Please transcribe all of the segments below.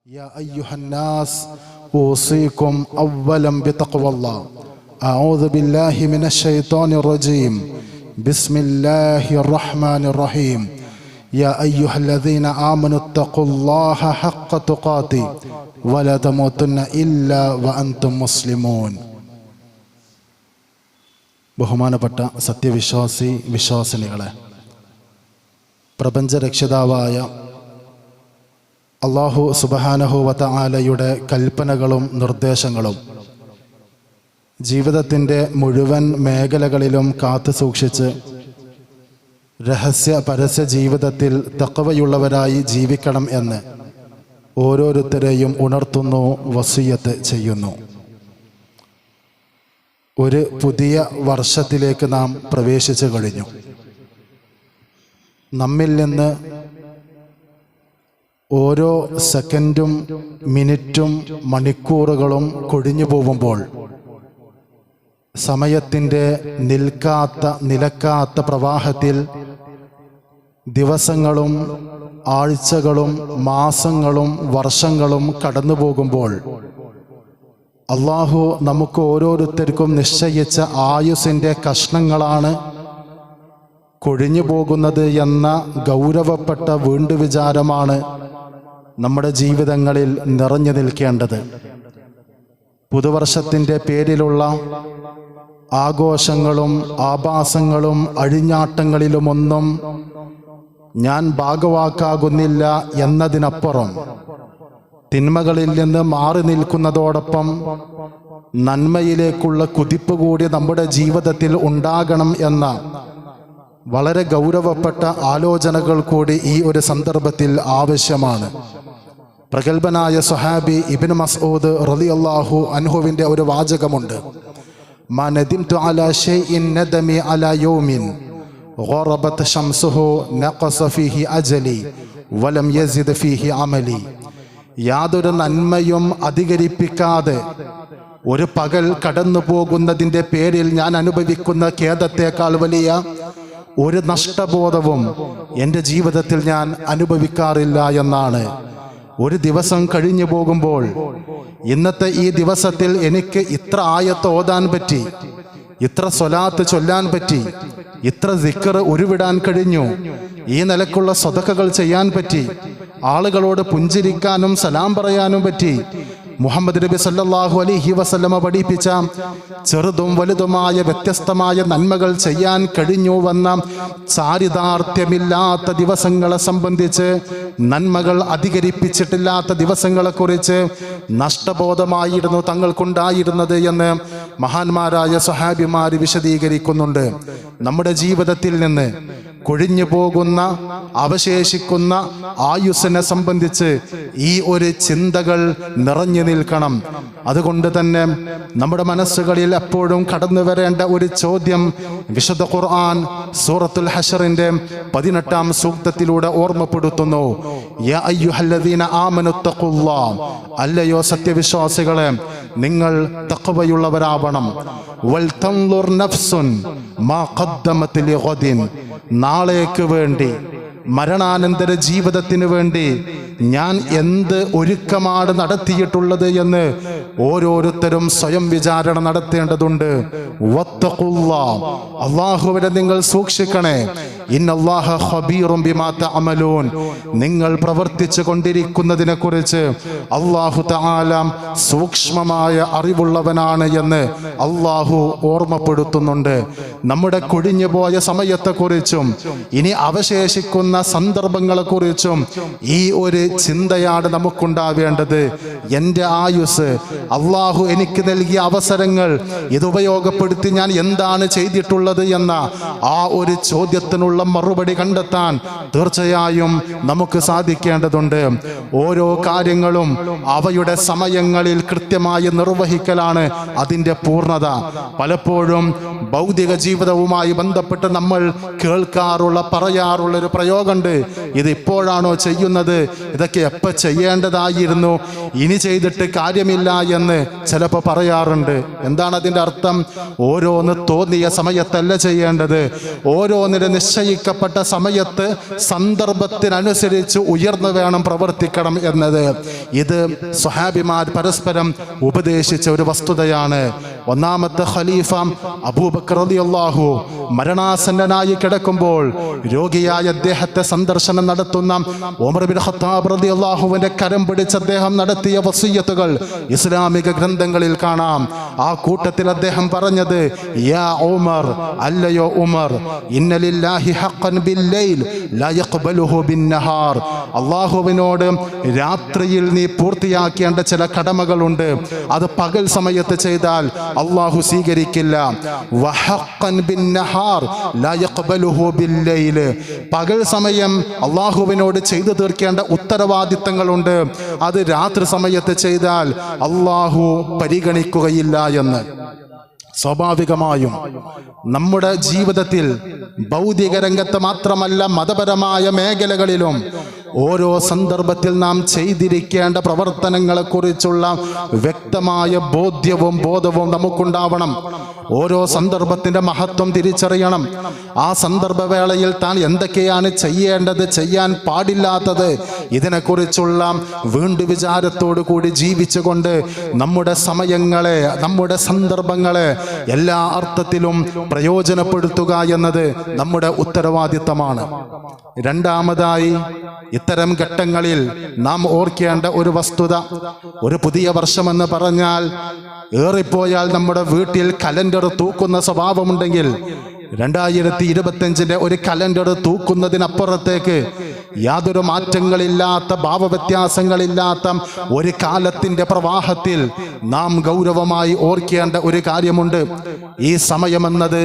يا أيها الناس أوصيكم أولا بتقوى الله. أعوذ بالله من الشيطان الرجيم. بسم الله الرحمن الرحيم. يا أيها الذين آمنوا اتقوا الله حق تقاته ولا تموتن إلا وأنتم مسلمون. ബഹുമാനപ്പെട്ട സത്യവിശ്വാസി വിശ്വാസിനികളെ, പ്രപഞ്ചരക്ഷിതാവായ അല്ലാഹു സുബ്ഹാനഹു വ തആലയുടെ കൽപ്പനകളും നിർദ്ദേശങ്ങളും ജീവിതത്തിൻ്റെ മുഴുവൻ മേഖലകളിലും കാത്തു സൂക്ഷിച്ച് രഹസ്യ പരസ്യ ജീവിതത്തിൽ തഖ്വയുള്ളവരായി ജീവിക്കണം എന്ന് ഓരോരുത്തരെയും ഉണർത്തുന്നു, വസിയ്യത്ത് ചെയ്യുന്നു. ഒരു പുതിയ വർഷത്തിലേക്ക് നാം പ്രവേശിച്ചു കഴിഞ്ഞു. നമ്മിൽ നിന്ന് ഓരോ സെക്കൻഡും മിനിറ്റും മണിക്കൂറുകളും കൊഴിഞ്ഞു പോകുമ്പോൾ സമയത്തിൻ്റെ നിലക്കാത്ത പ്രവാഹത്തിൽ ദിവസങ്ങളും ആഴ്ചകളും മാസങ്ങളും വർഷങ്ങളും കടന്നു പോകുമ്പോൾ അള്ളാഹു നമുക്ക് ഓരോരുത്തർക്കും നിശ്ചയിച്ച ആയുസ്സിൻ്റെ കഷ്ണങ്ങളാണ് കൊഴിഞ്ഞു പോകുന്നത് എന്ന ഗൗരവപ്പെട്ട വീണ്ടുവിചാരമാണ് നമ്മുടെ ജീവിതങ്ങളിൽ നിറഞ്ഞു നിൽക്കേണ്ടത്. പുതുവർഷത്തിൻ്റെ പേരിലുള്ള ആഘോഷങ്ങളും ആഭാസങ്ങളും അഴിഞ്ഞാട്ടങ്ങളിലുമൊന്നും ഞാൻ ഭാഗവാക്കാകുന്നില്ല എന്നതിനപ്പുറം തിന്മകളിൽ നിന്ന് മാറി നിൽക്കുന്നതോടൊപ്പം നന്മയിലേക്കുള്ള കുതിപ്പ് കൂടി നമ്മുടെ ജീവിതത്തിൽ ഉണ്ടാകണം എന്ന വളരെ ഗൗരവപ്പെട്ട ആലോചനകൾ കൂടി ഈ ഒരു സന്ദർഭത്തിൽ ആവശ്യമാണ്. പ്രഗൽഭനായ സ്വഹാബി ഇബ്നു മസ്ഊദ് റളിയല്ലാഹു അൻഹുവിൻ്റെ ഒരു വാചകമുണ്ട്: മാ നദിംതു അലാ ഷൈഇൻ നദമി അലാ യൗമിൻ ഗറബത് ശംസുഹു നഖസ ഫീഹി അജലി വലം യസിദ് ഫീഹി അമലി. യാതൊരു നന്മയും അധികരിപ്പിക്കാതെ ഒരു പകൽ കടന്നു പോകുന്നതിൻ്റെ പേരിൽ ഞാൻ അനുഭവിക്കുന്ന ഖേദത്തേക്കാൾ വലിയ ഒരു നഷ്ടബോധവും എൻ്റെ ജീവിതത്തിൽ ഞാൻ അനുഭവിക്കാറില്ല എന്നാണ്. ഒരു ദിവസം കഴിഞ്ഞു പോകുമ്പോൾ ഇന്നത്തെ ഈ ദിവസത്തിൽ എനിക്ക് ഇത്ര ആയത്ത് ഓതാൻ പറ്റി, ഇത്ര സ്വലാത്ത് ചൊല്ലാൻ പറ്റി, ഇത്ര സിക്ർ ഉരുവിടാൻ കഴിഞ്ഞു, ഈ നിലക്കുള്ള സ്വതക്കകൾ ചെയ്യാൻ പറ്റി, ആളുകളോട് പുഞ്ചിരിക്കാനും സലാം പറയാനും പറ്റി, മുഹമ്മദ് നബി സല്ലല്ലാഹു അലൈഹി വസല്ലമ പഠിപ്പിച്ച ചെറുതും വലുതുമായ വ്യത്യസ്തമായ നന്മകൾ ചെയ്യാൻ കഴിഞ്ഞുവെന്ന ചാരിതാർത്ഥ്യമില്ലാത്ത ദിവസങ്ങളെ സംബന്ധിച്ച്, നന്മകൾ അധികരിപ്പിച്ചിട്ടില്ലാത്ത ദിവസങ്ങളെക്കുറിച്ച് നഷ്ടബോധമായിരുന്നു തങ്ങൾക്കുണ്ടായിരുന്നത് എന്ന് മഹാന്മാരായ സ്വഹാബിമാർ വിശദീകരിക്കുന്നുണ്ട്. നമ്മുടെ ജീവിതത്തിൽ നിന്ന് കൊഴിഞ്ഞു പോകുന്ന അവശേഷിക്കുന്ന ആയുസ്സിനെ സംബന്ധിച്ച് ഈ ഒരു ചിന്തകൾ നിറഞ്ഞു നിൽക്കണം. അതുകൊണ്ട് തന്നെ നമ്മുടെ മനസ്സുകളിൽ എപ്പോഴും കടന്നു വരേണ്ട ഒരു ചോദ്യം വിശുദ്ധ ഖുർആൻ സൂറത്തുൽ ഹശറിന്റെ 18-ാം സൂക്തത്തിലൂടെ ഓർമ്മപ്പെടുത്തുന്നു: യാ അയ്യുഹല്ലദീന ആമനു തഖുല്ലാഹ്, അല്ലയോ സത്യവിശ്വാസികളെ, നിങ്ങൾ തഖ്വയുള്ളവരാവണം. വൽ തൻളുർ നഫ്സുൻ മാ ഖദ്ദമത് ലിഗദിൻ, നാളേക്ക് വേണ്ടി, മരണാനന്തര ജീവിതത്തിന് വേണ്ടി ഞാൻ എന്ത് ഒരുക്കമാണ് നടത്തിയിട്ടുള്ളത് എന്ന് ഓരോരുത്തരും സ്വയം വിചാരണ നടത്തേണ്ടതുണ്ട്. വത്തഖുല്ലാഹ്, അല്ലാഹുവിനെ നിങ്ങൾ സൂക്ഷിക്കണേ. ഇന്നല്ലാഹ ഖബീറും ബിമാ തഅമലൂൻ, നിങ്ങൾ പ്രവർത്തിച്ചു കൊണ്ടിരിക്കുന്നതിനെ കുറിച്ച് അല്ലാഹു തആല സൂക്ഷ്മമായ അറിവുള്ളവനാണ് എന്ന് അല്ലാഹു ഓർമ്മപ്പെടുത്തുന്നുണ്ട്. നമ്മുടെ കൊഴിഞ്ഞുപോയ സമയത്തെക്കുറിച്ചും ഇനി അവശേഷിക്കുന്ന സന്ദർഭങ്ങളെക്കുറിച്ചും ഈ ഒരു ചിന്തയാണ് നമുക്കുണ്ടാവേണ്ടത്. എൻ്റെ ആയുസ്, അള്ളാഹു എനിക്ക് നൽകിയ അവസരങ്ങൾ, ഇത് ഉപയോഗപ്പെടുത്തി ഞാൻ എന്താണ് ചെയ്തിട്ടുള്ളത് എന്ന ആ ഒരു ചോദ്യത്തിനുള്ള മറുപടി കണ്ടെത്താൻ തീർച്ചയായും നമുക്ക് സാധിക്കേണ്ടതുണ്ട്. ഓരോ കാര്യങ്ങളും അവയുടെ സമയങ്ങളിൽ കൃത്യമായി നിർവഹിക്കലാണ് അതിൻ്റെ പൂർണ്ണത. പലപ്പോഴും ഭൗതിക ജീവിതവുമായി ബന്ധപ്പെട്ട് നമ്മൾ കേൾക്കാറുള്ള പറയാറുള്ള ഒരു പ്രയോഗമുണ്ട്: ഇത് ഇപ്പോഴാണോ ചെയ്യുന്നത്, ഇതൊക്കെ എപ്പോൾ ചെയ്യേണ്ടതായിരുന്നു, ഇനി ചെയ്തിട്ട് കാര്യമില്ല എന്ന് ചിലപ്പോൾ പറയാറുണ്ട്. എന്താണ് അതിൻ്റെ അർത്ഥം? ഓരോന്ന് തോന്നിയ സമയത്തല്ല ചെയ്യേണ്ടത്, ഓരോന്നിൻ്റെ നിശ്ചയ നിശ്ചയിക്കപ്പെട്ട സമയത്ത് സന്ദർഭത്തിനനുസരിച്ച് ഉയർന്നു വേണം പ്രവർത്തിക്കണം എന്നത് ഇത് സ്വഹാബിമാർ പരസ്പരം ഉപദേശിച്ച ഒരു വസ്തുതയാണ്. ഒന്നാമത്തെ ഖലീഫ അബൂബക്കർ റളിയല്ലാഹു മരണാസന്നനായി കിടക്കുമ്പോൾ രോഗിയായ അദ്ദേഹത്തെ സന്ദർശനം നടത്തുന്ന ഉമർ ബിൻ ഖത്താബ് റളിയല്ലാഹുവിന്റെ കരം പിടിച്ച് അദ്ദേഹം നടത്തിയ വസിയ്യത്തുകൾ ഇസ്ലാമിക ഗ്രന്ഥങ്ങളിൽ കാണാം. ആ കൂട്ടത്തിൽ അദ്ദേഹം പറഞ്ഞത്, യാ ഉമർ, അല്ലയോ ഉമർ, ഇന്ന ലില്ലാഹി ഹഖൻ ബില്ലൈൽ ലാ യഖ്ബലുഹു ബിന്നഹാർ. അല്ലാഹുവിനോട് രാത്രിയിൽ നീ പൂർത്തിയാക്കേണ്ട ചില കടമകളുണ്ട്, അത് പകൽ സമയത്ത് ചെയ്താൽ അല്ലാഹു സ്വീകരിക്കില്ല. വഹഖൻ ബിന്നഹാർ ലാ യഖ്ബലുഹു ബില്ലൈൽ. പകൽ സമയം അല്ലാഹുവിനോട് ചെയ്തു തീർക്കേണ്ട ഉത്തരവാദിത്തങ്ങളുണ്ട്, അത് രാത്രി സമയത്ത് ചെയ്താൽ അല്ലാഹു പരിഗണിക്കുകയില്ല എന്ന്. സ്വാഭാവികമായും നമ്മുടെ ജീവിതത്തിൽ ഭൗതിക രംഗത്ത് മാത്രമല്ല മതപരമായ മേഖലകളിലും ഓരോ സന്ദർഭത്തിൽ നാം ചെയ്തിരിക്കേണ്ട പ്രവർത്തനങ്ങളെക്കുറിച്ചുള്ള വ്യക്തമായ ബോധവും നമുക്കുണ്ടാവണം. ഓരോ സന്ദർഭത്തിന്റെ മഹത്വം തിരിച്ചറിയണം. ആ സന്ദർഭവേളയിൽ താൻ എന്തൊക്കെയാണ് ചെയ്യേണ്ടത്, ചെയ്യാൻ പാടില്ലാത്തത്, ഇതിനെക്കുറിച്ചുള്ള വീണ്ടും വിചാരത്തോടു കൂടി ജീവിച്ചുകൊണ്ട് നമ്മുടെ സമയങ്ങളെ, നമ്മുടെ സന്ദർഭങ്ങളെ എല്ലാ അർത്ഥത്തിലും പ്രയോജനപ്പെടുത്തുക എന്നത് നമ്മുടെ ഉത്തരവാദിത്തമാണ്. രണ്ടാമതായി, ഇത്തരം ഘട്ടങ്ങളിൽ നാം ഓർക്കേണ്ട ഒരു വസ്തുത, ഒരു പുതിയ വർഷമെന്ന് പറഞ്ഞാൽ ഏറിപ്പോയാൽ നമ്മുടെ വീട്ടിൽ കലണ്ടർ തൂക്കുന്ന സ്വഭാവമുണ്ടെങ്കിൽ 2025 ഒരു കലണ്ടർ തൂക്കുന്നതിനപ്പുറത്തേക്ക് യാതൊരു മാറ്റങ്ങളില്ലാത്ത, ഭാവവ്യത്യാസങ്ങളില്ലാത്ത ഒരു കാലത്തിന്റെ പ്രവാഹത്തിൽ നാം ഗൗരവമായി ഓർക്കേണ്ട ഒരു കാര്യമുണ്ട്. ഈ സമയമെന്നത്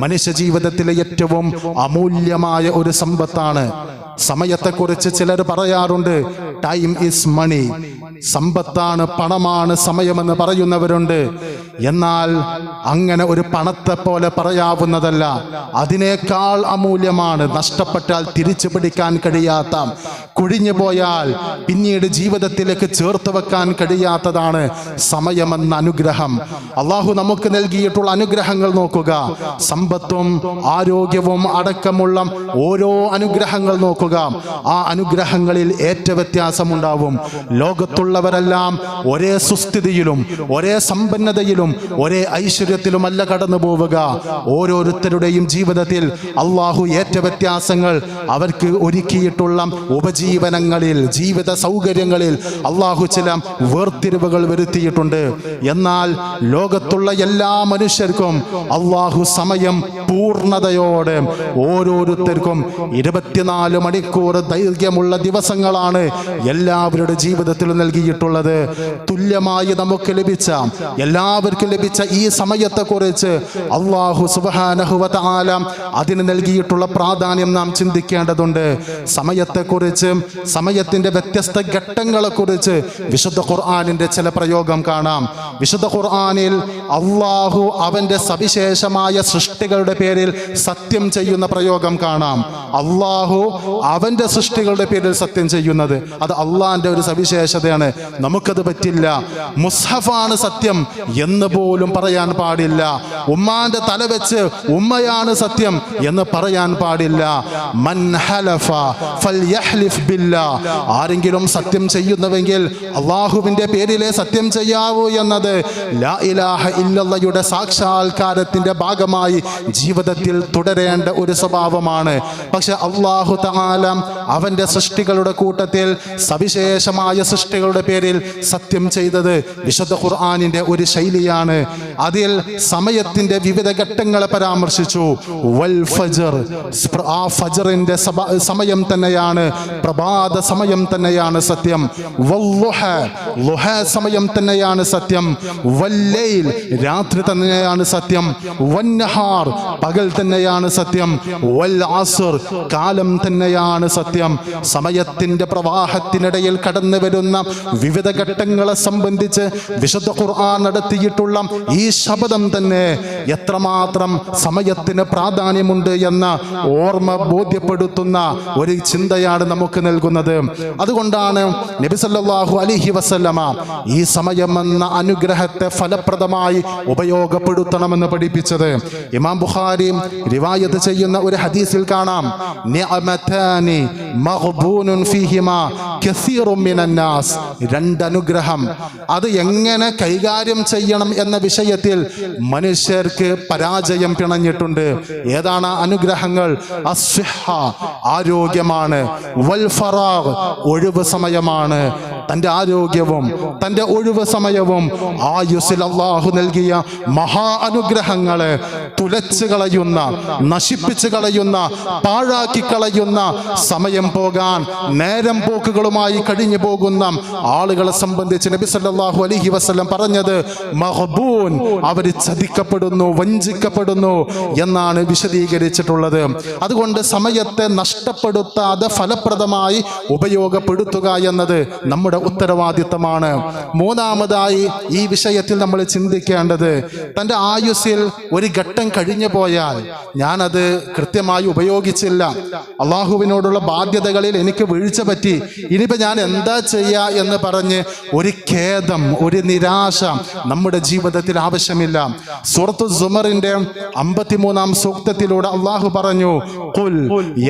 മനുഷ്യ ജീവിതത്തിലെ ഏറ്റവും അമൂല്യമായ ഒരു സമ്പത്താണ്. സമയത്തെക്കുറിച്ച് ചിലർ പറയാറുണ്ട്, ടൈം ഈസ് മണി, സമ്പത്താണ്, പണമാണ് സമയമെന്ന് പറയുന്നവരുണ്ട്. എന്നാൽ അങ്ങനെ ഒരു പണത്തെ പോലെ പറയാവുന്നതല്ല, അതിനേക്കാൾ അമൂല്യമാണ്, നഷ്ടപ്പെട്ടാൽ തിരിച്ചു പിടിക്കാൻ കഴിയാത്ത, കുഴിഞ്ഞു പോയാൽ പിന്നീട് ജീവിതത്തിലേക്ക് ചേർത്ത് വെക്കാൻ കഴിയാത്തതാണ് സമയമെന്ന അനുഗ്രഹം. അള്ളാഹു നമുക്ക് നൽകിയിട്ടുള്ള അനുഗ്രഹങ്ങൾ നോക്കുക. സമ്പത്തും ആരോഗ്യവും അടക്കമുള്ള ഓരോ അനുഗ്രഹങ്ങൾ നോക്കുക. ആ അനുഗ്രഹങ്ങളിൽ ഏറ്റ വ്യത്യാസമുണ്ടാവും. ലോകത്തുള്ളവരെല്ലാം ഒരേ സുസ്ഥിതിയിലും ഒരേ സമ്പന്നതയിലും ഒരേ ഐശ്വര്യത്തിലുമല്ല കടന്നു പോവുക. ഓരോരുത്തരുടെയും ജീവിതത്തിൽ അള്ളാഹു ഏറ്റ വ്യത്യാസങ്ങൾ അവർക്ക് ഒരുക്കിയിട്ടുള്ള ഉപജീവനങ്ങളിൽ, ജീവിത സൗകര്യങ്ങളിൽ അള്ളാഹു ചില വേർതിരിവുകൾ വരുത്തിയിട്ടുണ്ട്. എന്നാൽ ലോകത്തുള്ള എല്ലാ മനുഷ്യർക്കും അള്ളാഹു സമയം പൂർണ്ണതയോടെ ഓരോരുത്തർക്കും 24 മണിക്കൂർ ദൈർഘ്യമുള്ള ദിവസങ്ങളാണ് എല്ലാവരുടെ ജീവിതത്തിൽ നൽകിയിട്ടുള്ളത്. തുല്യമായി നമുക്ക് ലഭിച്ച, എല്ലാവർക്കും ലഭിച്ച ഈ സമയത്തെക്കുറിച്ച് അല്ലാഹു സുബ്ഹാനഹു വ തആല അതിന് നൽകിയിട്ടുള്ള പ്രാധാന്യം നാം ചിന്തിക്കേണ്ടതുണ്ട്. സമയത്തെക്കുറിച്ച്, സമയത്തിന്റെ വ്യത്യസ്ത ഘട്ടങ്ങളെക്കുറിച്ച് വിശുദ്ധ ഖുർആനിന്റെ ചില പ്രയോഗം കാണാം. വിശുദ്ധ ഖുർആനിൽ അല്ലാഹു അവന്റെ സവിശേഷമായ സൃഷ്ടികളുടെ പേരിൽ സത്യം ചെയ്യുന്ന പ്രയോഗം കാണാം. അല്ലാഹു അവന്റെ സൃഷ്ടികളുടെ പേരിൽ സത്യം ചെയ്യുന്നത് അത് അള്ളാന്റെ ഒരു സവിശേഷതയാണ്. നമുക്കത് പറ്റില്ല. മുസ്ഹഫാണ് സത്യം എന്ന് പോലും പറയാൻ പാടില്ല. ഉമ്മാന്റെ തല വെച്ച് ഉമ്മയാണ് സത്യം എന്ന് പറയാൻ പാടില്ല. മൻ ഹലഫ ഫൽയഹ്ലിഫ് ബില്ലാഹ്. ആരെങ്കിലും സത്യം ചെയ്യുന്നുവെങ്കിൽ അള്ളാഹുവിന്റെ പേരിലെ സത്യം ചെയ്യാവൂ എന്നത് ലാ ഇലാഹ ഇല്ലല്ലാഹയുടെ സാക്ഷാത്കാരത്തിന്റെ ഭാഗമായി ജീവിതത്തിൽ തുടരേണ്ട ഒരു സ്വഭാവമാണ്. പക്ഷെ അല്ലാഹു തആല അവന്റെ സൃഷ്ടികളുടെ കൂട്ടത്തിൽ സവിശേഷമായ സൃഷ്ടികളുടെ പേരിൽ സത്യം ചെയ്തത് വിശുദ്ധ ഖുർആനിന്റെ ഒരു ശൈലിയാണ്. അതിൽ സമയത്തിന്റെ വിവിധ ഘട്ടങ്ങളെ പരാമർശിച്ചു. വൽ ഫജ്ർ, ആ ഫജ്റിന്റെ സമയം തന്നെയാണ്, പ്രഭാത സമയം തന്നെയാണ് സത്യം. വല്ലുഹ, ലുഹ സമയം തന്നെയാണ് സത്യം. വല്ലൈൽ, രാത്രി തന്നെയാണ് സത്യം. വന്നഹാർ, പകൽ തന്നെയാണ് സത്യം. വൽ അസ്ർ, കാലം തന്നെയാണ് സത്യം. സമയത്തിന്റെ പ്രവാഹത്തിനിടയിൽ കടന്നു വരുന്ന വിവിധ ഘട്ടങ്ങളെ സംബന്ധിച്ച് വിശുദ്ധ ഖുർആൻ നടത്തിയിട്ടുള്ള ഉണ്ടാക്കിയിട്ടുള്ള ഈ ശബ്ദം തന്നെ എത്രമാത്രം സമയത്തിന് പ്രാധാന്യമുണ്ട് എന്ന ഓർമ്മ ബോധ്യപ്പെടുത്തുന്ന ഒരു ചിന്തയാണ് നമുക്ക് നൽകുന്നത്. അതുകൊണ്ടാണ് നബി സല്ലല്ലാഹു അലൈഹി വസല്ലമ ഈ സമയമെന്ന അനുഗ്രഹത്തെ ഫലപ്രദമായി ഉപയോഗപ്പെടുത്തണമെന്ന് പഠിപ്പിച്ചത്. ഇമാം ബുഖാരി റിവായത്ത് ചെയ്യുന്ന ഒരു ഹദീസിൽ കാണാം, നിഅമതാനി മഗ്ബൂനുൻ ഫീഹിമാ കസീറുൻ മിനൻ നാസ്. രണ്ട് അനുഗ്രഹം, അത് എങ്ങനെ കൈകാര്യം ചെയ്യണം എന്ന വിഷയത്തിൽ മനുഷ്യർക്ക് പരാജയം പിണഞ്ഞിട്ടുണ്ട്. ഏതാണ് അനുഗ്രഹങ്ങൾ? അസ്സിഹ, ആരോഗ്യമാണ്. വൽ ഫറാഗ്, ഒഴിവ് സമയമാണ്. തൻ്റെ ആരോഗ്യവും തൻ്റെ ഒഴിവ് സമയവും ആയുസ്സിൽ അല്ലാഹു നൽകിയ മഹാ അനുഗ്രഹങ്ങളെ തുലച്ചു കളയുന്ന, നശിപ്പിച്ചു കളയുന്ന, പാഴാക്കി കളയുന്ന, സമയം പോകാൻ നേരം പോക്കുകളുമായി കഴിഞ്ഞു പോകുന്ന ആളുകളെ സംബന്ധിച്ച് നബി സല്ലല്ലാഹു അലൈഹി വസല്ലം പറഞ്ഞത് മഗ്ബൂൻ, അവർ ചതിക്കപ്പെടുന്നു, വഞ്ചിക്കപ്പെടുന്നു എന്നാണ് വിശദീകരിച്ചിട്ടുള്ളത്. അതുകൊണ്ട് സമയത്തെ നഷ്ടപ്പെടുത്താതെ ഫലപ്രദമായി ഉപയോഗപ്പെടുത്തുക എന്നത് നമ്മുടെ ഉത്തരവാദിത്തമാണ്. മൂന്നാമതായി ഈ വിഷയത്തിൽ നമ്മൾ ചിന്തിക്കേണ്ടത്, തൻ്റെ ആയുസ്സിൽ ഒരു ഘട്ടം കഴിഞ്ഞു പോയാൽ ഞാനത് കൃത്യമായി ഉപയോഗിച്ചില്ല, അള്ളാഹുവിനോടുള്ള ബാധ്യതകളിൽ എനിക്ക് വീഴ്ച പറ്റി, ഇനിയിപ്പോൾ ഞാൻ എന്താ ചെയ്യുക എന്ന് പറഞ്ഞ് ഒരു ഖേദം, ഒരു നിരാശ നമ്മുടെ ജീവിതത്തിൽ ആവശ്യമില്ല. സൂറത്തു സുമറിന്റെ 53-ാം സൂക്തത്തിലൂടെ അള്ളാഹു പറഞ്ഞു, ഖുൽ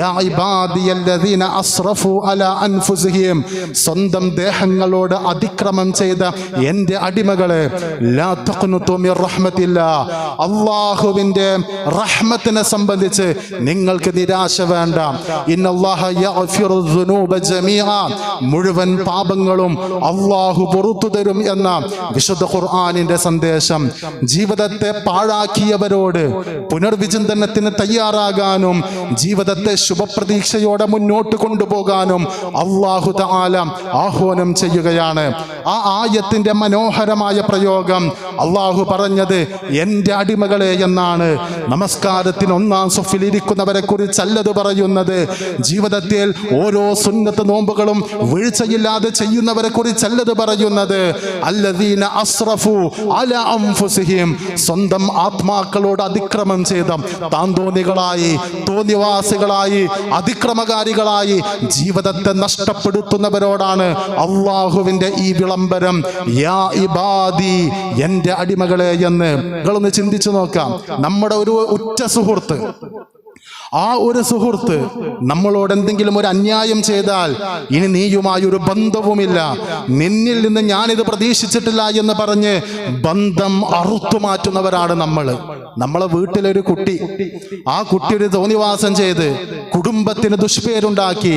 യാ ഇബാദിയല്ലദീന അസ്റഫു അലാ അൻഫുസിഹിം, സ്വന്തം ദേഹങ്ങളോട് അതിക്രമം ചെയ്ത എൻ്റെ അടിമകളെ, ലാ തഖ്നുതു മിർ റഹ്മത്തില്ലാ, അല്ലാഹുവിൻ്റെ റഹ്മത്തിനെ സംബന്ധിച്ച് നിങ്ങൾക്ക് നിരാശ വേണ്ട. ഇന്നല്ലാഹ യഗ്ഫിറു ദുനൂബ ജമീഅ, മുഴുവൻ പാപങ്ങളും അല്ലാഹു പുറത്തു തരും എന്ന വിശുദ്ധ ഖുർആനിന്റെ സന്ദേശം. ജീവിതത്തെ പാഴാക്കിയവരോട് പുനർവിചിന്തനത്തിന് തയ്യാറാകാനും ജീവിതത്തെ ശുഭപ്രതീക്ഷയോടെ മുന്നോട്ട് കൊണ്ടുപോകാനും അല്ലാഹു തആല ആഹ്വാനം ചെയ്യുകയാണ്. ആ ആയത്തിന്റെ മനോഹരമായ പ്രയോഗം അല്ലാഹു പറഞ്ഞത് എൻ്റെ അടിമകളെ എന്നാണ്. നമസ്കാരത്തിന് ഒന്നാം സഫിൽ ഇരിക്കുന്നവരെ കുറിച്ചല്ലത് പറയുന്നത്. ജീവിതത്തിൽ ഓരോ സുന്നത്ത് നോമ്പുകളും വീഴ്ചയില്ലാതെ ചെയ്യുന്നവരെ കുറിച്ചല്ലത് പറയുന്നത്. അല്ലദീന അസ്റഫു അലാ അൻഫുസിഹിം, സ്വന്തം ആത്മാക്കളോട് അതിക്രമം ചെയ്ത, താന്തോന്നികളായി, തോന്നിവാസികളായി, അതിക്രമകാരികളായി ജീവിതത്തെ നഷ്ടപ്പെടുത്തുന്നവരോടാണ് അള്ളാഹുവിന്റെ ഈ വിളംബരം, യാ ഇബാദി, എൻ്റെ അടിമകളെ എന്ന്. നിങ്ങളൊന്ന് ചിന്തിച്ചു നോക്കാം. നമ്മുടെ ഒരു ഉറ്റ സുഹൃത്ത്, ആ ഒരു സുഹൃത്ത് നമ്മളോട് എന്തെങ്കിലും ഒരു അന്യായം ചെയ്താൽ, ഇനി നീയുമായി ഒരു ബന്ധവുമില്ല, നിന്നിൽ നിന്ന് ഞാനിത് പ്രതീക്ഷിച്ചിട്ടില്ല എന്ന് പറഞ്ഞ് ബന്ധം അറുത്തുമാറ്റുന്നവരാണ് നമ്മൾ. നമ്മളെ വീട്ടിലൊരു കുട്ടി, ആ കുട്ടി ഒരു തോന്നിവാസം ചെയ്ത് കുടുംബത്തിന് ദുഷ്പേരുണ്ടാക്കി,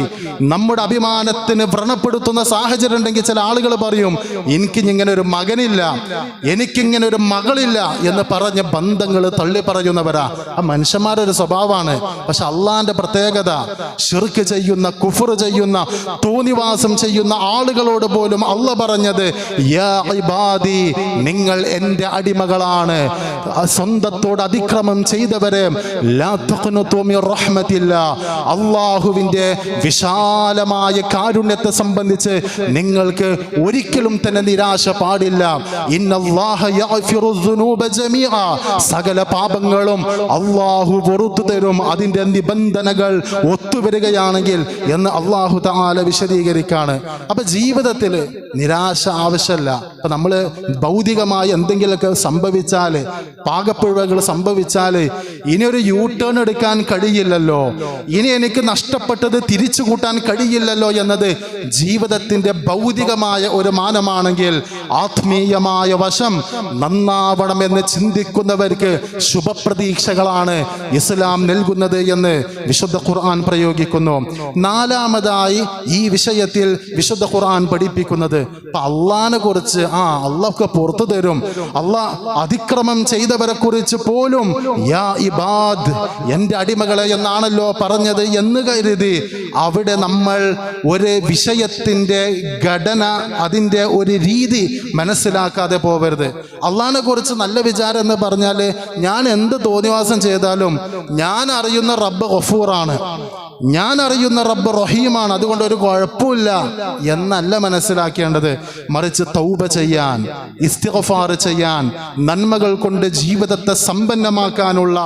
നമ്മുടെ അഭിമാനത്തിന് വ്രണപ്പെടുത്തുന്ന സാഹചര്യം ഉണ്ടെങ്കിൽ ചില ആളുകൾ പറയും, എനിക്കിങ്ങനെ ഒരു മകനില്ല, എനിക്കിങ്ങനെ ഒരു മകളില്ല എന്ന് പറഞ്ഞ ബന്ധങ്ങൾ തള്ളി പറയുന്നവരാ. ആ മനുഷ്യന്മാരൊരു സ്വഭാവമാണ്. പക്ഷെ അള്ളാന്റെ പ്രത്യേകത, ശിർക്ക് ചെയ്യുന്ന, കുഫർ ചെയ്യുന്ന, തോന്നിവാസം ചെയ്യുന്ന ആളുകളോട് പോലും അള്ള പറഞ്ഞത്, യാ ഇബാദി, നിങ്ങൾ എൻ്റെ അടിമകളാണ്. സ്വന്തത്തോട് അതിക്രമം ചെയ്തവരെ, ലാ തഖ്നുതു മിർ റഹ്മത്തില്ലാ, അള്ളാഹുവിൻ്റെ വിശാലമായ കാരുണ്യത്തെ സംബന്ധിച്ച് നിങ്ങൾക്ക് ഒരിക്കലും തന്നെ നിരാശ പാടില്ല. ഇന്നല്ലാഹ യഗ്ഫിറു ദുനൂബ ജമീഅ, സകല പാപങ്ങളും അള്ളാഹു പുറത്തു തരും, അതിൻ്റെ നിബന്ധനകൾ ഒത്തുവരികയാണെങ്കിൽ എന്ന് അള്ളാഹു തആല വിശദീകരിക്കാണ്. അപ്പൊ ജീവിതത്തിൽ നിരാശ ആവശ്യമല്ല. അപ്പൊ നമ്മൾ ഭൗതികമായി എന്തെങ്കിലുമൊക്കെ സംഭവിച്ചാൽ, പാകപ്പിഴവുകൾ സംഭവിച്ചാൽ, ഇനി ഒരു യൂ ടേൺ എടുക്കാൻ കഴിയില്ലല്ലോ, ഇനി എനിക്ക് നഷ്ടപ്പെട്ടത് തിരിച്ചു കൂട്ടാൻ കഴിയില്ലല്ലോ എന്നത് ജീവിതത്തിന്റെ ഭൗതികമായ ഒരു മാനമാണെങ്കിൽ, ആത്മീയമായ വശം നന്നാവണമെന്ന് ചിന്തിക്കുന്നവർക്ക് ശുഭപ്രതീക്ഷകളാണ് ഇസ്ലാം നൽകുന്നത് എന്ന് വിശുദ്ധ ഖുർആൻ പ്രയോഗിക്കുന്നു. നാലാമതായി ഈ വിഷയത്തിൽ വിശുദ്ധ ഖുർആൻ പഠിപ്പിക്കുന്നത്, അള്ളാഹിനെ കുറിച്ച്, അള്ളാഹ് പുറത്തു തരും, അള്ളാഹ് അതിക്രമം ചെയ്തവരെ കുറിച്ച് പോലും യാ ഇബാദ്, എൻ്റെ അടിമകളെ എന്നാണല്ലോ പറഞ്ഞത് എന്ന് കരുതി അവിടെ നമ്മൾ ഒരു വിഷയത്തിൻ്റെ ഘടന, അതിൻ്റെ ഒരു രീതി മനസ്സിലാക്കാതെ പോവരുത്. അള്ളാഹിനെ കുറിച്ച് നല്ല വിചാരം എന്ന് പറഞ്ഞാൽ ഞാൻ എന്ത് തോന്നിവാസം ചെയ്താലും ഞാൻ അറിയുന്ന റബ്ബ് ഗഫൂറാണ്, ഞാൻ അറിയുന്ന റബ്ബ് റഹീമാണ്, അതുകൊണ്ട് ഒരു കുഴപ്പമില്ല എന്നല്ല മനസ്സിലാക്കേണ്ടത്. മറിച്ച് തൗബ ചെയ്യാൻ, ഇസ്തിഗ്ഫാർ ചെയ്യാൻ, നന്മകൾ കൊണ്ട് ജീവിതത്തെ സമ്പന്നമാക്കാനുള്ള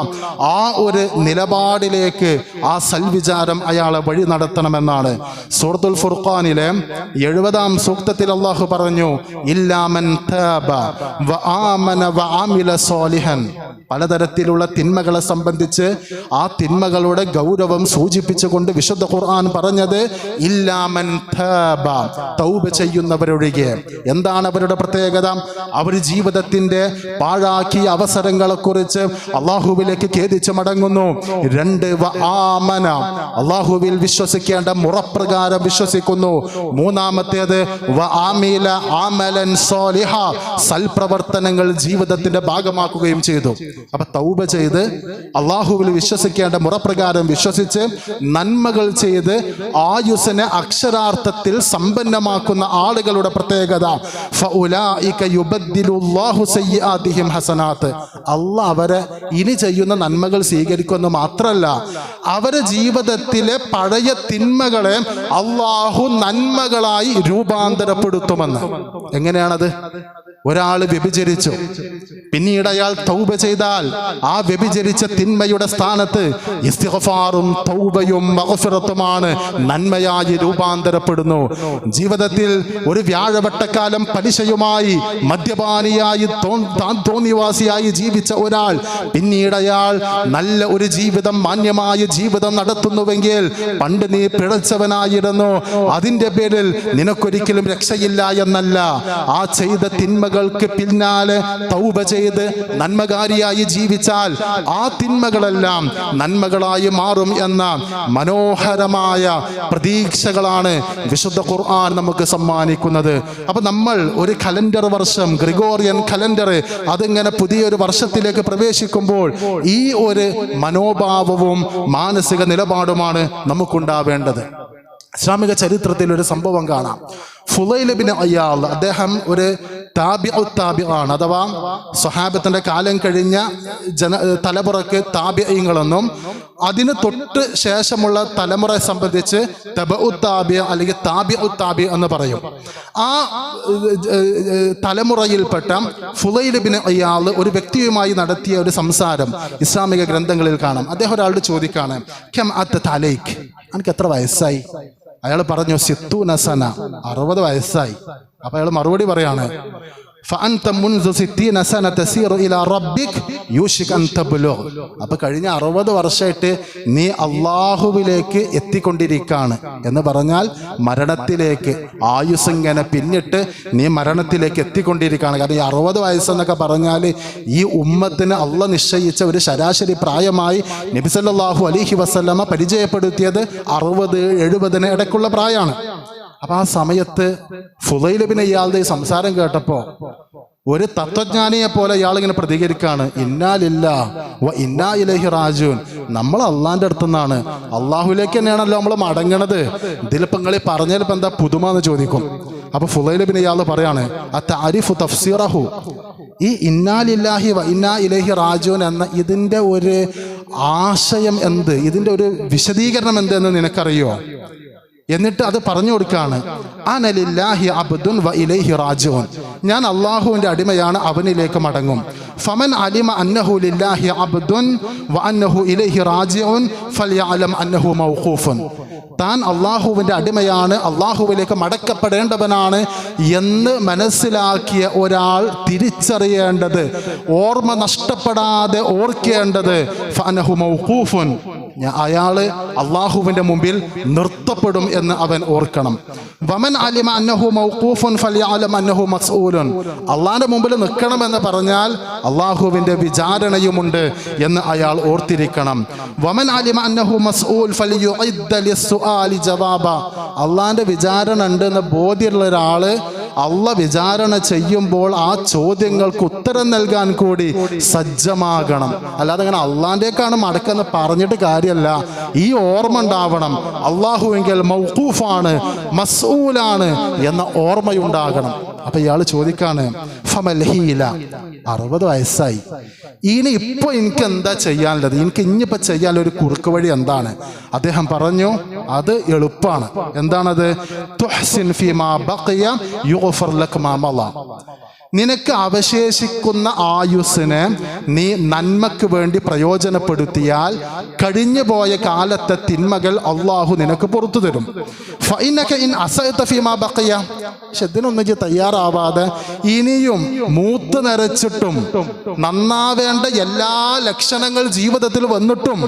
ആ ഒരു നിലപാടിലേക്ക് ആ സൽവിചാരം അയാളെ വഴി നടത്തണമെന്നാണ്. സൂറത്തുൽ ഫുർഖാനിലെ 70-ാം സൂക്തത്തിൽ അല്ലാഹു പറഞ്ഞു, ഇല്ലാ മൻ താബ വ ആമന വ ആമില സാലിഹൻ. പലതരത്തിലുള്ള തിന്മകളെ സംബന്ധിച്ച് ആ തിന്മകളുടെ ഗൗരവം സൂചിപ്പിച്ചുകൊണ്ട് വിശുദ്ധ ഖുർആൻ പറഞ്ഞത് ഇല്ലാ മൻ താബ, തൗബ ചെയ്യുന്നവരൊഴികെ. എന്താണ് അവരുടെ പ്രത്യേകത? അവർ ജീവിതത്തിന്റെ പാഴാക്കിയ അവസരങ്ങളെക്കുറിച്ച് അള്ളാഹുവിലേക്ക് ഖേദിച്ച് മടങ്ങുന്നു. 2 വ ആമന, അള്ളാഹുവിൽ വിശ്വസിക്കേണ്ട മുറപ്രകാരം വിശ്വസിക്കുന്നു. 3-ാമത്തേത് വ ആമില ആമലൻ സാലിഹ, സൽപ്രവർത്തനങ്ങൾ ജീവിതത്തിന്റെ ഭാഗമാക്കുകയും ചെയ്തു. അപ്പൊ തൗബ ചെയ്ത് അള്ളാഹുവിൽ വിശ്വസിക്കേണ്ട മുറപ്രകാരം വിശ്വസിച്ച് നന്മകൾ ചെയ്ത് ആയുസ്സിനെ അക്ഷരാർത്ഥത്തിൽ സമ്പന്നമാക്കുന്ന ആളുകളുടെ പ്രത്യേകത ഫഉലൈക യുബദ്ദിലുല്ലാഹു സയ്യിആതിഹിം ഹസനാത്ത്. അള്ളാഹ് അവരെ ഇനി ചെയ്യുന്ന നന്മകൾ സ്വീകരിക്കുമെന്ന് മാത്രമല്ല, അവരെ ജീവിതത്തിലെ പഴയ തിന്മകളെ അള്ളാഹു നന്മകളായി രൂപാന്തരപ്പെടുത്തുമെന്ന്. എങ്ങനെയാണത്? ഒരാൾ വ്യഭിചരിച്ചു, പിന്നീട് അയാൾ തൗബ ചെയ്താൽ ആ വ്യഭിചരിച്ച തിന്മയുടെ സ്ഥാനത്ത് ഇസ്തിഗ്ഫാറും തൗബയും മഗ്ഫിറത്തുമാണ് നന്മയായി രൂപാന്തരപ്പെടുന്നു. ജീവിതത്തിൽ ഒരു വ്യാഴവട്ടക്കാലം പലിശയുമായി മദ്യപാനിയായി തോന്നിവാസിയായി ജീവിച്ച ഒരാൾ പിന്നീട് അയാൾ നല്ല ഒരു ജീവിതം, മാന്യമായ ജീവിതം നടത്തുന്നുവെങ്കിൽ പണ്ട് നീ പിഴച്ചവനായിരുന്നു, അതിൻ്റെ പേരിൽ നിനക്കൊരിക്കലും രക്ഷയില്ല എന്നല്ല. ആ ചെയ്ത തിന്മകൾക്ക് പിന്നാലെ തൗബ ചെയ്ത് നന്മകാരിയായി ജീവിച്ചാൽ ആ തിന്മകളെല്ലാം നന്മകളായി മാറും എന്ന മനോഹരമായ പ്രതീക്ഷകളാണ് വിശുദ്ധ ഖുർആൻ നമുക്ക് സമ്മാനിക്കുന്നത്. അപ്പൊ നമ്മൾ ഒരു കലണ്ടർ വർഷം, ഗ്രിഗോറിയൻ കലണ്ടർ, അതിങ്ങനെ പുതിയൊരു വർഷത്തിലേക്ക് പ്രവേശിക്കുമ്പോൾ ഈ ഒരു മനോഭാവവും മാനസിക നിലപാടുമാണ് നമുക്കുണ്ടാവേണ്ടത്. ഇസ്ലാമിക ചരിത്രത്തിൽ ഒരു സംഭവം കാണാം. ഫുളൈൽ ഇബ്നു അയ്യാദ്, അദ്ദേഹം ഒരു താബിഉ-താബിആണ്, അഥവാ സ്വഹാബത്തിന്റെ കാലം കഴിഞ്ഞ തലമുറക്ക് താബിഈങ്ങളെന്നും അതിന് തൊട്ട് ശേഷമുള്ള തലമുറയെ സംബന്ധിച്ച് തബഉ-താബിഅ അല്ലെങ്കിൽ താബിഉ-താബിഅ എന്ന് പറയും. ആ തലമുറയിൽപ്പെട്ട ഫുളൈൽ ഇബ്നു അയ്യാദ് ഒരു വ്യക്തിയുമായി നടത്തിയ ഒരു സംസാരം ഇസ്ലാമിക ഗ്രന്ഥങ്ങളിൽ കാണാം. അദ്ദേഹം ഒരാളോട് ചോദിക്കാണ്, കം അത്തത അലൈക്, എനിക്ക് എത്ര വയസ്സായി? അയാൾ പറഞ്ഞു 60 സന, 60 വയസ്സായി. അപ്പൊ അയാൾ മറുപടി പറയാണ്, فأنت منذ 60 سنة تسير إلى ربك يوشك أن تبلغ. അപ്പൊ കഴിഞ്ഞ 60 വർഷമായിട്ട് നീ അള്ളാഹുവിലേക്ക് എത്തിക്കൊണ്ടിരിക്കുകയാണ് എന്ന് പറഞ്ഞാൽ മരണത്തിലേക്ക്, ആയുസ് ഇങ്ങനെ പിന്നിട്ട് നീ മരണത്തിലേക്ക് എത്തിക്കൊണ്ടിരിക്കുകയാണ്. കാരണം ഈ 60 വയസ്സെന്നൊക്കെ പറഞ്ഞാൽ ഈ ഉമ്മത്തിന് അള്ളാഹ് നിശ്ചയിച്ച ഒരു ശരാശരി പ്രായമായി നബി സല്ലല്ലാഹു അലൈഹി വസല്ലമ പരിചയപ്പെടുത്തിയത് 60-70 ഇടയ്ക്കുള്ള പ്രായമാണ്. അപ്പൊ ആ സമയത്ത് ഫുളൈൽ ഇബ്നു അയ്യാദ് സംസാരം കേട്ടപ്പോ ഒരു തത്വജ്ഞാനിയെ പോലെ ഇയാളിങ്ങനെ പ്രതികരിക്കാണ്, ഇന്നാ ലില്ലാഹി വ ഇന്നാ ഇലൈഹി റാജിഊൻ. നമ്മൾ അള്ളാന്റെ അടുത്തുനിന്നാണ്, അള്ളാഹുലേക്ക് തന്നെയാണല്ലോ നമ്മൾ മടങ്ങണത്. ഇതിലിപ്പോ നിങ്ങൾ പറഞ്ഞതിലിപ്പോ എന്താ പുതുമ എന്ന് ചോദിക്കും. അപ്പൊ ഫുളൈൽ ഇബ്നു അയ്യാദ് പറയാണ്, അതഅരിഫു തഫ്സീറഹു, ഈ ഇന്നാ ലില്ലാഹി വ ഇന്നാ ഇലൈഹി റാജിഊൻ എന്ന ഇതിന്റെ ഒരു ആശയം എന്ത്, ഇതിന്റെ ഒരു വിശദീകരണം എന്ത് എന്ന് നിനക്കറിയോ? എന്നിട്ട് അത് പറഞ്ഞു കൊടുക്കുകയാണ്, അന ലില്ലാഹി അബ്ദുൻ വ ഇലൈഹി റാജിഊൻ, ഞാൻ അള്ളാഹുവിന്റെ അടിമയാണ്, അവനിലേക്ക് മടങ്ങും. ഫമൻ അലിമ അന്നഹു ലില്ലാഹി അബ്ദുൻ വ അന്നഹു ഇലൈഹി റാജിഊൻ ഫൽയഅലം അന്നഹു മൗഖൂഫുൻ. താൻ അള്ളാഹുവിന്റെ അടിമയാണ്, അള്ളാഹുവിലേക്ക് മടക്കപ്പെടേണ്ടവനാണ് എന്ന് മനസ്സിലാക്കിയ ഒരാൾ തിരിച്ചറിയേണ്ടത്, ഓർമ്മ നഷ്ടപ്പെടാതെ ഓർക്കേണ്ടത് ഫഅന്നഹു മൗഖൂഫുൻ, അയാള് അള്ളാഹുവിന്റെ മുമ്പിൽ നിർത്തപ്പെടും എന്ന് അവൻ ഓർക്കണം. വമൻ അലിമ അന്നഹു മൗഖൂഫുൻ ഫൽയഅലം അന്നഹു മസ്ഊലുൻ, അള്ളാഹിന്റെ മുമ്പിൽ നിൽക്കണമെന്ന് പറഞ്ഞാൽ അള്ളാഹുവിന്റെ വിചാരണയുമുണ്ട് എന്ന് അയാൾ ഓർത്തിരിക്കണം. വമൻ അലിമ അന്നഹു മസ്ഊൽ ഫൽയുഇദ്ദ ലിസ്സുആലി ജവാബ, അള്ളാഹിന്റെ വിചാരണ ഉണ്ട് എന്ന് ബോധ്യമുള്ള ഒരാള് അള്ള വിചാരണ ചെയ്യുമ്പോൾ ആ ചോദ്യങ്ങൾക്ക് ഉത്തരം നൽകാൻ കൂടി സജ്ജമാകണം. അല്ലാതെ അങ്ങനെ അള്ളാൻ്റെക്കാണ് മടക്കെന്ന് പറഞ്ഞിട്ട് കാര്യമല്ല. ഈ ഓർമ്മ ഉണ്ടാവണം, അള്ളാഹുവെങ്കിൽ മൗഖൂഫാണ്, മസ്ഊലാണ് എന്ന ഓർമ്മയുണ്ടാകണം. അപ്പൊ ഇയാൾ ചോദിക്കാണ്, ഫമൽഹീല, 60 വയസ്സായി, ഇനി ഇപ്പൊ എനിക്ക് എന്താ ചെയ്യാനുള്ളത്, എനിക്ക് ഇനിയിപ്പോ ചെയ്യാനുള്ള ഒരു കുറുക്ക് വഴി എന്താണ്? അദ്ദേഹം പറഞ്ഞു, അത് എളുപ്പമാണ്. എന്താണത്? തുഹ്സിൻ ഫീമാ ബഖിയ യുഗ്ഫർ ലക മാ മള. നിനക്ക് അവശേഷിക്കുന്ന ആയുസ്സിനെ നീ നന്മക്ക് വേണ്ടി പ്രയോജനപ്പെടുത്തിയാൽ കഴിഞ്ഞു പോയ കാലത്തെ തിന്മകൾ അള്ളാഹു നിനക്ക് പുറത്തു തരും. പക്ഷെ ഇതിനൊന്നും തയ്യാറാവാതെ ഇനിയും മൂത്ത് നരച്ചിട്ടും നന്നാവേണ്ട എല്ലാ ലക്ഷണങ്ങൾ ജീവിതത്തിൽ വന്നിട്ടും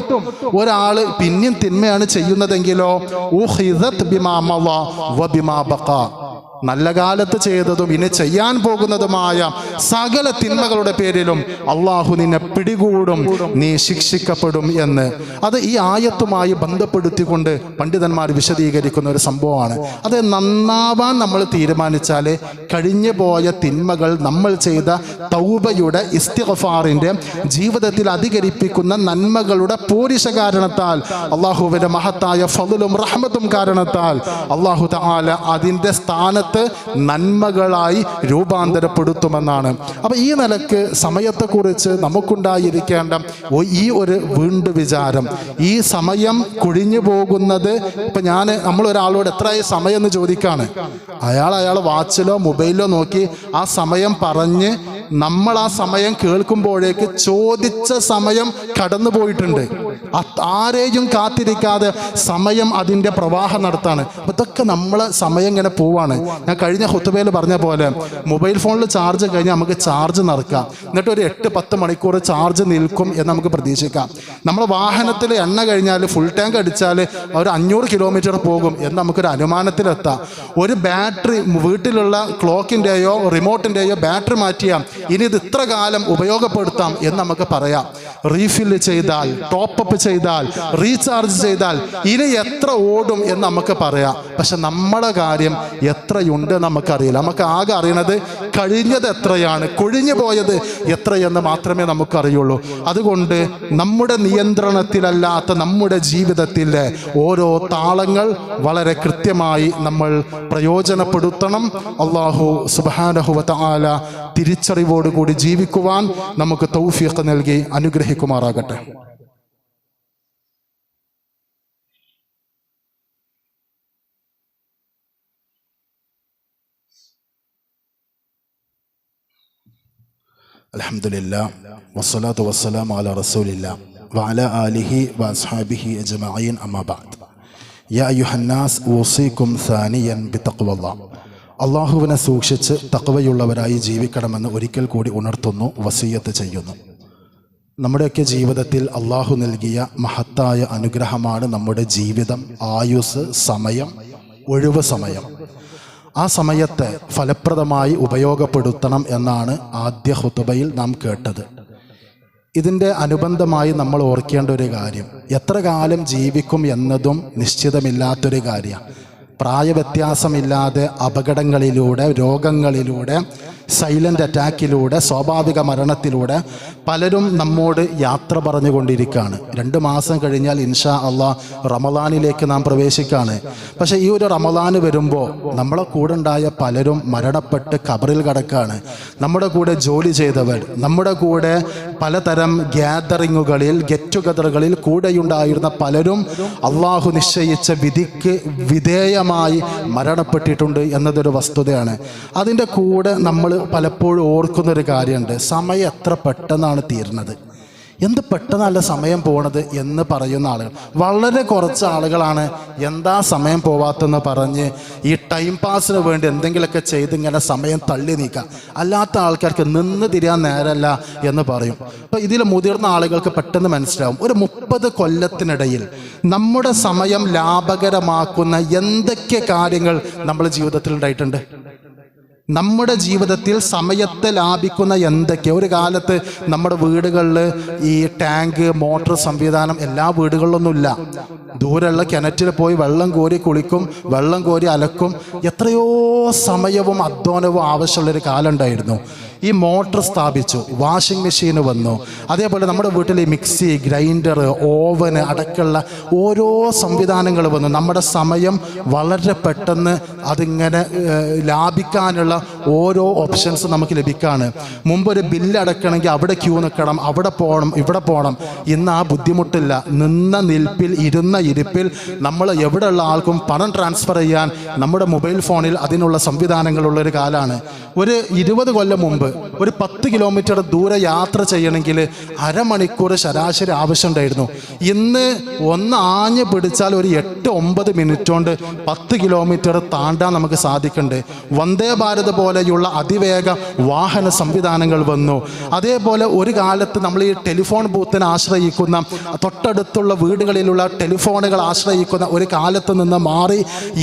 ഒരാള് പിന്നെയും തിന്മയാണ് ചെയ്യുന്നതെങ്കിലോ നല്ല കാലത്ത് ചെയ്തതും ഇനി ചെയ്യാൻ പോകുന്നതുമായ സകല തിന്മകളുടെ പേരിലും അള്ളാഹു നിന്നെ പിടികൂടും, നീ ശിക്ഷിക്കപ്പെടും എന്ന്. അത് ഈ ആയത്തുമായി ബന്ധപ്പെടുത്തിക്കൊണ്ട് പണ്ഡിതന്മാർ വിശദീകരിക്കുന്ന ഒരു സംഭവമാണ്. അത് നന്നാവാൻ നമ്മൾ തീരുമാനിച്ചാൽ കഴിഞ്ഞു പോയ തിന്മകൾ നമ്മൾ ചെയ്ത തൗബയുടെ ഇസ്തിഗ്ഫാറിന്റെ ജീവിതത്തിൽ അധികരിപ്പിക്കുന്ന നന്മകളുടെ പോരിശ കാരണത്താൽ, അള്ളാഹുവിന്റെ മഹത്തായ ഫളും റഹ്മത്തും കാരണത്താൽ അള്ളാഹു തആല അതിൻ്റെ സ്ഥാനത്ത് നന്മകളായി രൂപാന്തരപ്പെടുത്തുമെന്നാണ്. അപ്പൊ ഈ നിലക്ക് സമയത്തെക്കുറിച്ച് നമുക്കുണ്ടായിരിക്കേണ്ട ഈ ഒരു വീണ്ടും വിചാരം, ഈ സമയം കൊഴിഞ്ഞു പോകുന്നത്, ഇപ്പൊ നമ്മൾ ഒരാളോട് എത്രയായി സമയം എന്ന് ചോദിക്കാണ്, അയാൾ വാച്ചിലോ മൊബൈലിലോ നോക്കി ആ സമയം പറഞ്ഞ് നമ്മൾ ആ സമയം കേൾക്കുമ്പോഴേക്ക് ചോദിച്ച സമയം കടന്നു പോയിട്ടുണ്ട്. ആരെയും കാത്തിരിക്കാതെ സമയം അതിൻ്റെ പ്രവാഹം നടത്താണ്. അപ്പൊ ഇതൊക്കെ നമ്മളെ സമയം ഇങ്ങനെ പോവാണ്. ഞാൻ കഴിഞ്ഞ ഖുതുബയിൽ പറഞ്ഞ പോലെ മൊബൈൽ ഫോണിൽ ചാർജ് കഴിഞ്ഞാൽ നമുക്ക് ചാർജ് നിറക്കാം, എന്നിട്ട് ഒരു 8-10 മണിക്കൂർ ചാർജ് നിൽക്കും എന്ന് നമുക്ക് പ്രതീക്ഷിക്കാം. നമ്മുടെ വാഹനത്തിൽ എണ്ണ കഴിഞ്ഞാൽ ഫുൾ ടാങ്ക് അടിച്ചാൽ ഒരു 500 കിലോമീറ്റർ പോകും എന്ന് നമുക്കൊരു അനുമാനത്തിലെത്താം. ഒരു ബാറ്ററി വീട്ടിലുള്ള ക്ലോക്കിൻ്റെയോ റിമോട്ടിൻ്റെയോ ബാറ്ററി മാറ്റിയാൽ ഇനി ഇത് ഇത്ര കാലം ഉപയോഗപ്പെടുത്താം എന്ന് നമുക്ക് പറയാം. റീഫില്ല് ചെയ്താൽ, ടോപ്പപ്പ് ചെയ്താൽ, റീചാർജ് ചെയ്താൽ ഇനി എത്ര ഓടും എന്ന് നമുക്ക് പറയാം. പക്ഷെ നമ്മുടെ കാര്യം എത്രയുണ്ട് നമുക്കറിയില്ല. നമുക്ക് ആകെ അറിയണത് കഴിഞ്ഞത് എത്രയാണ്, കൊഴിഞ്ഞു പോയത് എത്രയെന്ന് മാത്രമേ നമുക്കറിയുള്ളൂ. അതുകൊണ്ട് നമ്മുടെ നിയന്ത്രണത്തിലല്ലാത്ത നമ്മുടെ ജീവിതത്തിലെ ഓരോ താളങ്ങൾ വളരെ കൃത്യമായി നമ്മൾ പ്രയോജനപ്പെടുത്തണം. അല്ലാഹു സുബ്ഹാനഹു വ തആല തിരിച്ചറിവോടുകൂടി ജീവിക്കുവാൻ നമുക്ക് തൗഫീഖ് നൽകി അനുഗ്രഹിക്കുമാറാകട്ടെ. അൽഹംദുലില്ലാഹ് വസ്സലാത്തു വസ്സലാമു അലാ റസൂലില്ലാഹ് വഅലാ ആലിഹി വഅസ്ഹാബിഹി അജ്മഈൻ അമ്മാ ബഅദ്. യാ അയ്യുഹന്നാസ് ഊസീകും സാനിയൻ ബിത്തഖ്വല്ലാഹ്. അള്ളാഹുവിനെ സൂക്ഷിച്ച് തഖ്വയുള്ളവരായി ജീവിക്കണമെന്ന് ഒരിക്കൽ കൂടി ഉണർത്തുന്നു, വസിയ്യത്ത് ചെയ്യുന്നു. നമ്മുടെയൊക്കെ ജീവിതത്തിൽ അള്ളാഹു നൽകിയ മഹത്തായ അനുഗ്രഹമാണ് നമ്മുടെ ജീവിതം, ആയുസ്, സമയം, ഒഴിവ് സമയം. ആ സമയത്തെ ഫലപ്രദമായി ഉപയോഗപ്പെടുത്തണം എന്നാണ് ആദ്യ ഖുതുബയിൽ നാം കേട്ടത്. ഇതിൻ്റെ അനുബന്ധമായി നമ്മൾ ഓർക്കേണ്ട ഒരു കാര്യം, എത്ര കാലം ജീവിക്കും എന്നതും നിശ്ചിതമില്ലാത്തൊരു കാര്യമാണ്. പ്രായവ്യത്യാസമില്ലാതെ അപകടങ്ങളിലൂടെ, രോഗങ്ങളിലൂടെ, സൈലൻ്റ് അറ്റാക്കിലൂടെ, സ്വാഭാവിക മരണത്തിലൂടെ പലരും നമ്മോട് യാത്ര പറഞ്ഞുകൊണ്ടിരിക്കുകയാണ്. 2 മാസം കഴിഞ്ഞാൽ ഇൻഷാ അള്ളാഹ് റമളാനിലേക്ക് നാം പ്രവേശിക്കുകയാണ്. പക്ഷേ ഈ ഒരു റമളാന് വരുമ്പോൾ നമ്മളെ കൂടെ ഉണ്ടായ പലരും മരണപ്പെട്ട് ഖബറിൽ കിടക്കുകയാണ്. നമ്മുടെ കൂടെ ജോലി ചെയ്തവർ, നമ്മുടെ കൂടെ പലതരം ഗ്യാതറിങ്ങുകളിൽ, ഗെറ്റ് ടുഗദറുകളിൽ കൂടെയുണ്ടായിരുന്ന പലരും അള്ളാഹു നിശ്ചയിച്ച വിധിക്ക് വിധേയമായി മരണപ്പെട്ടിട്ടുണ്ട് എന്നതൊരു വസ്തുതയാണ്. അതിൻ്റെ കൂടെ നമ്മൾ പലപ്പോഴും ഓർക്കുന്നൊരു കാര്യമുണ്ട്, സമയം എത്ര പെട്ടെന്നാണ് തീരുന്നത്, എന്ത് പെട്ടെന്നല്ല സമയം പോണത് എന്ന് പറയുന്ന ആളുകൾ വളരെ കുറച്ച് ആളുകളാണ്. എന്താ സമയം പോവാത്തെന്ന് പറഞ്ഞ് ഈ ടൈം പാസിന് വേണ്ടി എന്തെങ്കിലുമൊക്കെ ചെയ്ത് ഇങ്ങനെ സമയം തള്ളി നീക്കാം. അല്ലാത്ത ആൾക്കാർക്ക് നിന്ന് തിരിയാൻ നേരമല്ല എന്ന് പറയും. അപ്പോൾ ഇതിൽ മുതിർന്ന ആളുകൾക്ക് പെട്ടെന്ന് മനസ്സിലാവും, ഒരു 30 കൊല്ലത്തിനിടയിൽ നമ്മുടെ സമയം ലാഭകരമാക്കുന്ന എന്തൊക്കെ കാര്യങ്ങൾ നമ്മുടെ ജീവിതത്തിൽ ഉണ്ടായിട്ടുണ്ട്. നമ്മുടെ ജീവിതത്തിൽ സമയത്തെ ലാഭിക്കുന്ന എന്തൊക്കെ. ഒരു കാലത്ത് നമ്മുടെ വീടുകളിൽ ഈ ടാങ്ക്, മോട്ടോർ സംവിധാനം എല്ലാ വീടുകളിലൊന്നുമില്ല. ദൂരെയുള്ള കിണറ്റിൽ പോയി വെള്ളം കോരി കുളിക്കും, വെള്ളം കോരി അലക്കും. എത്രയോ സമയവും അധ്വാനവും ആവശ്യമുള്ളൊരു കാലം ഉണ്ടായിരുന്നു. ഈ മോട്ടർ സ്ഥാപിച്ചു, വാഷിംഗ് മെഷീൻ വന്നു, അതേപോലെ നമ്മുടെ വീട്ടിൽ മിക്സി, ഗ്രൈൻഡർ, ഓവന് അടക്കമുള്ള ഓരോ സംവിധാനങ്ങൾ വന്നു. നമ്മുടെ സമയം വളരെ പെട്ടെന്ന് അതിങ്ങനെ ലാഭിക്കാനുള്ള ഓരോ ഓപ്ഷൻസ് നമുക്ക് ലഭിക്കുകയാണ്. മുമ്പൊരു ബില്ല് അടക്കണമെങ്കിൽ അവിടെ ക്യൂ നിൽക്കണം, അവിടെ പോകണം, ഇവിടെ പോകണം. ഇന്ന് ആ ബുദ്ധിമുട്ടില്ല. നിന്ന നിൽപ്പിൽ, ഇരുന്ന ഇരിപ്പിൽ നമ്മൾ എവിടെയുള്ള ആൾക്കും പണം ട്രാൻസ്ഫർ ചെയ്യാൻ നമ്മുടെ മൊബൈൽ ഫോണിൽ അതിനുള്ള സംവിധാനങ്ങളുള്ളൊരു കാലമാണ്. ഒരു 20 കൊല്ലം മുമ്പ് ഒരു 10 കിലോമീറ്റർ ദൂരെ യാത്ര ചെയ്യണമെങ്കിൽ അരമണിക്കൂർ ശരാശരി ആവശ്യമുണ്ടായിരുന്നു. ഇന്ന് ഒന്ന് ആഞ്ഞു പിടിച്ചാൽ ഒരു 8-9 മിനിറ്റ് കൊണ്ട് 10 കിലോമീറ്റർ താണ്ടാൻ നമുക്ക് സാധിക്കുന്നുണ്ട്. വന്ദേ ഭാരത് പോലെയുള്ള അതിവേഗ വാഹന സംവിധാനങ്ങൾ വന്നു. അതേപോലെ ഒരു കാലത്ത് നമ്മൾ ഈ ടെലിഫോൺ ബൂത്തിനെ ആശ്രയിക്കുന്ന, തൊട്ടടുത്തുള്ള വീടുകളിലുള്ള ടെലിഫോണുകൾ ആശ്രയിക്കുന്ന ഒരു കാലത്ത് നിന്ന് മാറി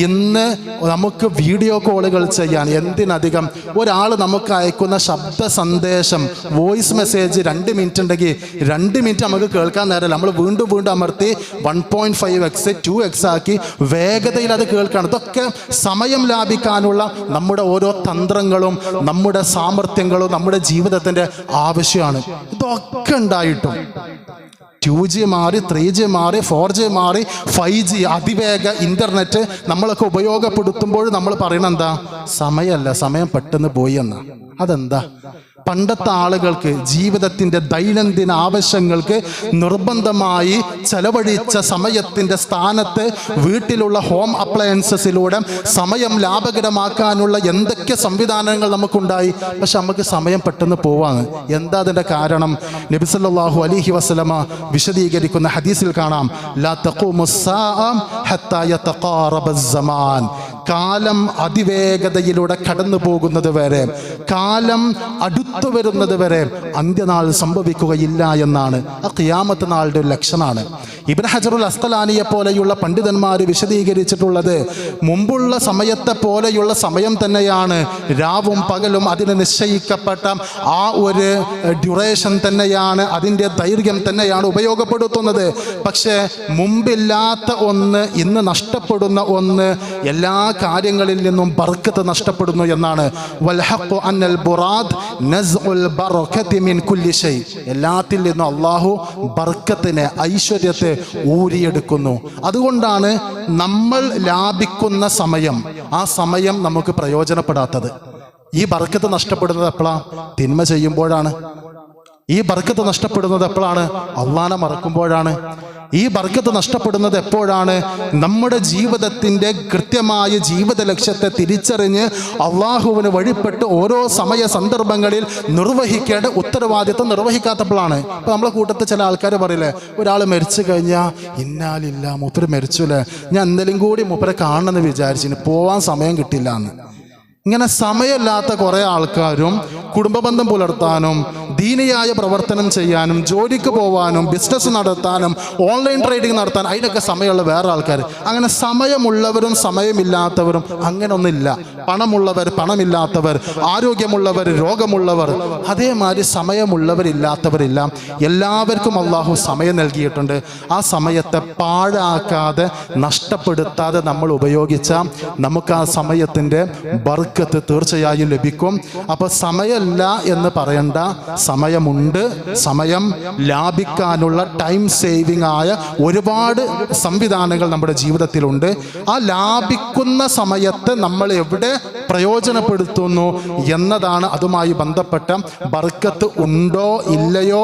ഇന്ന് നമുക്ക് വീഡിയോ കോളുകൾ ചെയ്യാൻ, എന്തിനധികം ഒരാൾ നമുക്ക് അയക്കുന്ന ശബ്ദ സന്ദേശം, വോയിസ് മെസ്സേജ് 2 മിനിറ്റ് ഉണ്ടെങ്കിൽ 2 മിനിറ്റ് നമുക്ക് കേൾക്കാൻ നേരമില്ല. നമ്മൾ വീണ്ടും വീണ്ടും അമർത്തി 1.5x 2x ആക്കി വേഗതയിൽ അത് കേൾക്കണം. ഇതൊക്കെ സമയം ലാഭിക്കാനുള്ള നമ്മുടെ ഓരോ തന്ത്രങ്ങളും നമ്മുടെ സാമർഥ്യങ്ങളും നമ്മുടെ ജീവിതത്തിൻ്റെ ആവശ്യമാണ്. ഇതൊക്കെ ഉണ്ടായിട്ടും 2G മാറി, 3G മാറി, 4G മാറി, 5G അതിവേഗ ഇൻ്റർനെറ്റ് നമ്മളൊക്കെ ഉപയോഗപ്പെടുത്തുമ്പോൾ നമ്മൾ പറയണത് എന്താ? സമയമല്ല, സമയം പെട്ടെന്ന് പോയി എന്നാ. അതെന്താ? പണ്ടത്തെ ആളുകൾക്ക് ജീവിതത്തിൻ്റെ ദൈനംദിന ആവശ്യങ്ങൾക്ക് നിർബന്ധമായി ചെലവഴിച്ച സമയത്തിൻ്റെ സ്ഥാനത്ത് വീട്ടിലുള്ള ഹോം അപ്ലയൻസസിലൂടെ സമയം ലാഭകരമാക്കാനുള്ള എന്തൊക്കെ സംവിധാനങ്ങൾ നമുക്കുണ്ടായി. പക്ഷെ നമുക്ക് സമയം പെട്ടെന്ന് പോവാണ്. എന്താ അതിൻ്റെ കാരണം? നബി സല്ലല്ലാഹു അലൈഹി വസല്ലമ വിശദീകരിക്കുന്ന ഹദീസിൽ കാണാം, ലാ തഖൂമുസ്സാഅ ഹത്താ യതഖാറബസ്സമാൻ. കാലം അതിവേഗതയിലൂടെ കടന്നു പോകുന്നത് വരെ, കാലം അടുത്തു വരുന്നത് വരെ അന്ത്യനാൾ സംഭവിക്കുകയില്ല എന്നാണ് ആ ഖിയാമത്ത് നാളുടെ ഒരു ലക്ഷണമാണ്. ഇബ്നു ഹജറുൽ അസ്ഖലാനിയെ പോലെയുള്ള പണ്ഡിതന്മാർ വിശദീകരിച്ചിട്ടുള്ളത്, മുമ്പുള്ള സമയത്തെ പോലെയുള്ള സമയം തന്നെയാണ് രാവും പകലും. അതിന് നിശ്ചയിക്കപ്പെട്ട ആ ഒരു ഡ്യൂറേഷൻ തന്നെയാണ്, അതിൻ്റെ ദൈർഘ്യം തന്നെയാണ് ഉപയോഗപ്പെടുത്തുന്നത്. പക്ഷേ മുമ്പില്ലാത്ത ഒന്ന്, ഇന്ന് നഷ്ടപ്പെടുന്ന ഒന്ന്, എല്ലാ കാര്യങ്ങളിൽ നിന്നും ബർക്കത്ത് നഷ്ടപ്പെടുന്നു എന്നാണ്. വൽഹഖു അന്നൽ ബുറാദ് നസ്ഉൽ ബറകതി മിൻ കുല്ലി ഷൈ. എല്ലാത്തിൽ നിന്നും അല്ലാഹു ബർക്കത്തിനെ, ഐശ്വര്യത്തെ ഊരിയെടുക്കുന്നു. അതുകൊണ്ടാണ് നമ്മൾ ലാഭിക്കുന്ന സമയം, ആ സമയം നമുക്ക് പ്രയോജനപ്പെടാത്തത്. ഈ ബർക്കത്ത് നഷ്ടപ്പെടുന്നത് എപ്പോഴാണ്? തിന്മ ചെയ്യുമ്പോഴാണ്. ഈ ബർക്കത്ത് നഷ്ടപ്പെടുന്നത് എപ്പോഴാണ്? അള്ളാനെ മറക്കുമ്പോഴാണ്. ഈ ബർക്കത്ത് നഷ്ടപ്പെടുന്നത് എപ്പോഴാണ്? നമ്മുടെ ജീവിതത്തിൻ്റെ കൃത്യമായ ജീവിത ലക്ഷ്യത്തെ തിരിച്ചറിഞ്ഞ് അള്ളാഹുവിന് വഴിപ്പെട്ട് ഓരോ സമയ സന്ദർഭങ്ങളിൽ നിർവഹിക്കേണ്ട ഉത്തരവാദിത്വം നിർവഹിക്കാത്തപ്പോഴാണ്. ഇപ്പം നമ്മളെ കൂട്ടത്തിൽ ചില ആൾക്കാർ പറയില്ലേ, ഒരാൾ മരിച്ചു കഴിഞ്ഞാൽ ഇന്നാലില്ല, മൂപ്പര് മരിച്ചുല്ലേ, ഞാൻ എന്തെങ്കിലും കൂടി മൂപ്പരെ കാണണമെന്ന് വിചാരിച്ചിന്, പോവാൻ സമയം കിട്ടില്ല എന്ന്. ഇങ്ങനെ സമയമില്ലാത്ത കുറേ ആൾക്കാരും കുടുംബബന്ധം പുലർത്താനും ദീനിയായ പ്രവർത്തനം ചെയ്യാനും ജോലിക്ക് പോകാനും ബിസിനസ് നടത്താനും ഓൺലൈൻ ട്രേഡിംഗ് നടത്താൻ അതിനൊക്കെ സമയമുള്ള വേറെ ആൾക്കാർ. അങ്ങനെ സമയമുള്ളവരും സമയമില്ലാത്തവരും അങ്ങനെയൊന്നുമില്ല. പണമുള്ളവർ, പണമില്ലാത്തവർ, ആരോഗ്യമുള്ളവർ, രോഗമുള്ളവർ, അതേമാതിരി സമയമുള്ളവരില്ലാത്തവരില്ല. എല്ലാവർക്കും അള്ളാഹു സമയം നൽകിയിട്ടുണ്ട്. ആ സമയത്തെ പാഴാക്കാതെ നഷ്ടപ്പെടുത്താതെ നമ്മൾ ഉപയോഗിച്ചാൽ നമുക്ക് ആ സമയത്തിൻ്റെ ബർക്കത്ത് തീർച്ചയായും ലഭിക്കും. അപ്പോൾ സമയമല്ല എന്ന് പറയണ്ട, സമയമുണ്ട്. സമയം ലാഭിക്കാനുള്ള ടൈം സേവിംഗ് ആയ ഒരുപാട് സംവിധാനങ്ങൾ നമ്മുടെ ജീവിതത്തിലുണ്ട്. ആ ലാഭിക്കുന്ന സമയത്ത് നമ്മൾ എവിടെ പ്രയോജനപ്പെടുത്തുന്നു എന്നതാണ് അതുമായി ബന്ധപ്പെട്ട ബർക്കത്ത് ഉണ്ടോ ഇല്ലയോ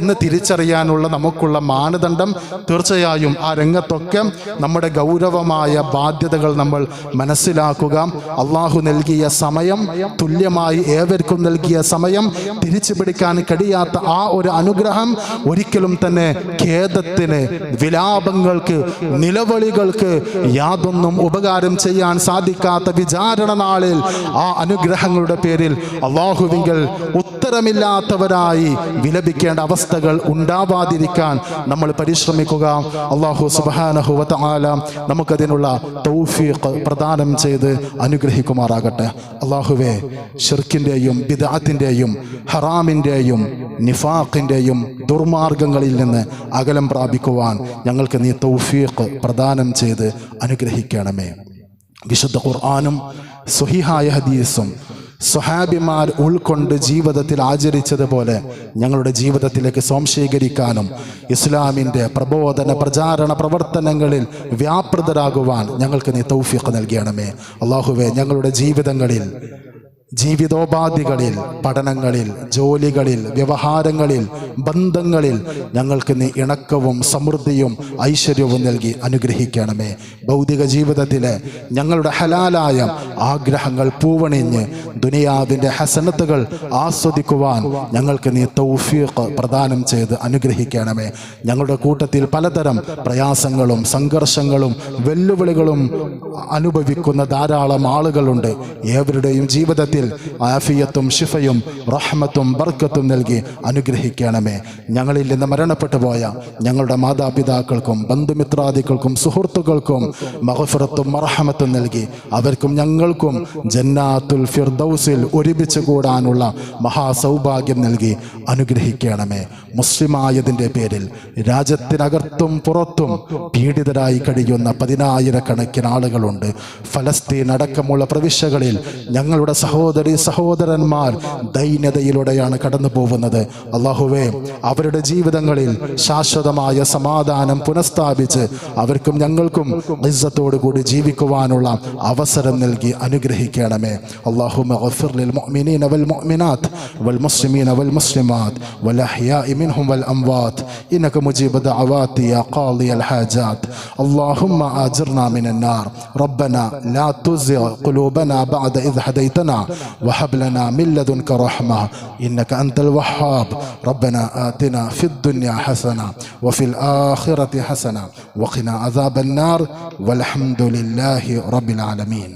എന്ന് തിരിച്ചറിയാനുള്ള നമുക്കുള്ള മാനദണ്ഡം. തീർച്ചയായും ആ രംഗത്തൊക്കെ നമ്മുടെ ഗൗരവമായ ബാധ്യതകൾ നമ്മൾ മനസ്സിലാക്കുക. അള്ളാഹു നൽകിയ സമയം, തുല്യമായി ഏവർക്കും നൽകിയ സമയം തിരിച്ചു പിടിക്കാൻ കഴിയാത്ത ആ ഒരു അനുഗ്രഹം ഒരിക്കലും തന്നെ ഖേദത്തിന്, വിലാപങ്ങൾക്ക്, നിലവിളികൾക്ക് യാതൊന്നും ഉപകാരം ചെയ്യാൻ സാധിക്കാത്ത വിചാരണ നാളിൽ ആ അനുഗ്രഹങ്ങളുടെ പേരിൽ അള്ളാഹുവിങ്കൽ ഉത്തരമില്ലാത്തവരായി വിലപിക്കേണ്ട അവസ്ഥകൾ ഉണ്ടാവാതിരിക്കാൻ നമ്മൾ പരിശ്രമിക്കുക. അള്ളാഹു സുബ്ഹാനഹു വ തആല നമുക്കതിനുള്ള തൗഫീഖ് പ്രദാനം ചെയ്ത് അനുഗ്രഹിക്കുമാറാകട്ടെ. നൽകുമാറാകട്ടെ. അള്ളാഹുവേ, ഷിർക്കിൻ്റെയും ബിദ്അത്തിൻ്റെയും ഹറാമിൻ്റെയും നിഫാഖിൻ്റെയും ദുർമാർഗങ്ങളിൽ നിന്ന് അകലം പ്രാപിക്കുവാൻ ഞങ്ങൾക്ക് നീ തൗഫീഖ് പ്രദാനം ചെയ്ത് അനുഗ്രഹിക്കണമേ. വിശുദ്ധ ഖുർആനും സ്വഹീഹായ ഹദീസും സ്വഹാബിമാർ ഉൾക്കൊണ്ട് ജീവിതത്തിൽ ആചരിച്ചതുപോലെ ഞങ്ങളുടെ ജീവിതത്തിലേക്ക് സ്വാംശീകരിക്കാനും ഇസ്ലാമിൻ്റെ പ്രബോധന പ്രചാരണ പ്രവർത്തനങ്ങളിൽ വ്യാപൃതരാകുവാൻ ഞങ്ങൾക്ക് നീ തൗഫീഖ് നൽകണമേ. അള്ളാഹുവേ, ഞങ്ങളുടെ ജീവിതങ്ങളിൽ, ജീവിതോപാധികളിൽ, പഠനങ്ങളിൽ, ജോലികളിൽ, വ്യവഹാരങ്ങളിൽ, ബന്ധങ്ങളിൽ ഞങ്ങൾക്ക് നീ ഇണക്കവും സമൃദ്ധിയും ഐശ്വര്യവും നൽകി അനുഗ്രഹിക്കണമേ. ഭൗതിക ജീവിതത്തിലെ ഞങ്ങളുടെ ഹലാലായ ആഗ്രഹങ്ങൾ പൂവണിഞ്ഞ് ദുനിയാവിൻ്റെ ഹസനത്തുകൾ ആസ്വദിക്കുവാൻ ഞങ്ങൾക്ക് നീ തൗഫീഖ് പ്രദാനം ചെയ്ത് അനുഗ്രഹിക്കണമേ. ഞങ്ങളുടെ കൂട്ടത്തിൽ പലതരം പ്രയാസങ്ങളും സംഘർഷങ്ങളും വെല്ലുവിളികളും അനുഭവിക്കുന്ന ധാരാളം ആളുകളുണ്ട്. ഏവരുടെയും ജീവിതത്തിൽ ആഫിയത്തും ശിഫയും റഹ്മത്തും ബർക്കത്തും നൽകി അനുഗ്രഹിക്കണമേ. ഞങ്ങളിൽ നിന്ന് മരണപ്പെട്ടു പോയ ഞങ്ങളുടെ മാതാപിതാക്കൾക്കും ബന്ധുമിത്രാദികൾക്കും സുഹൃത്തുക്കൾക്കും മഗ്ഫിറത്തും മർഹമത്തും നൽകി അവർക്കും ഞങ്ങൾക്കും ജന്നാത്തുൽ ഫിർദൗസിൽ ഒരുമിച്ച് കൂടാനുള്ള മഹാസൗഭാഗ്യം നൽകി അനുഗ്രഹിക്കണമേ. മുസ്ലിമായതിൻ്റെ പേരിൽ രാജ്യത്തിനകത്തും പുറത്തും പീഡിതരായി കഴിയുന്ന 10,000-കണക്കിന് ആളുകളുണ്ട്. ഫലസ്തീൻ അടക്കമുള്ള പ്രവിശ്യകളിൽ ഞങ്ങളുടെ സഹോദരന്മാർ ദൈന്യതയിലൂടെയാണ് കടന്നു പോകുന്നത്. അല്ലാഹുവേ, അവരുടെ ജീവിതങ്ങളിൽ ശാശ്വതമായ സമാധാനം പുനഃസ്ഥാപിച്ച് അവർക്കും ഞങ്ങൾക്കും ഇസ്സത്തോടു കൂടി ജീവിക്കുവാനുള്ള അവസരം നൽകി അനുഗ്രഹിക്കണമേ. അല്ലാഹുമ്മ ഗഫിർ ലിൽ മുഅ്മിനീന വൽ മുഅ്മിനാത്ത് വൽ മുസ്ലിമീന വൽ മുസ്ലിമാത്ത് വൽ അഹ്യാഇ മിൻഹും വൽ അംവാത്ത് ഇന്നക മുജീബു ദഅവാതി യാ ഖാദിയൽ ഹാജാത്ത്. അല്ലാഹുമ്മ ആജിർനാ മിനൻ നാർ. റബ്ബനാ ലാ തുസിഗ് ഖുലൂബനാ ബഅദ ഇദ് ഹദൈതനാ وهب لنا من لدنك رحمة إنك أنت الوهاب. ربنا آتنا في الدنيا حسنة وفي الآخرة حسنة وقنا عذاب النار والحمد لله رب العالمين.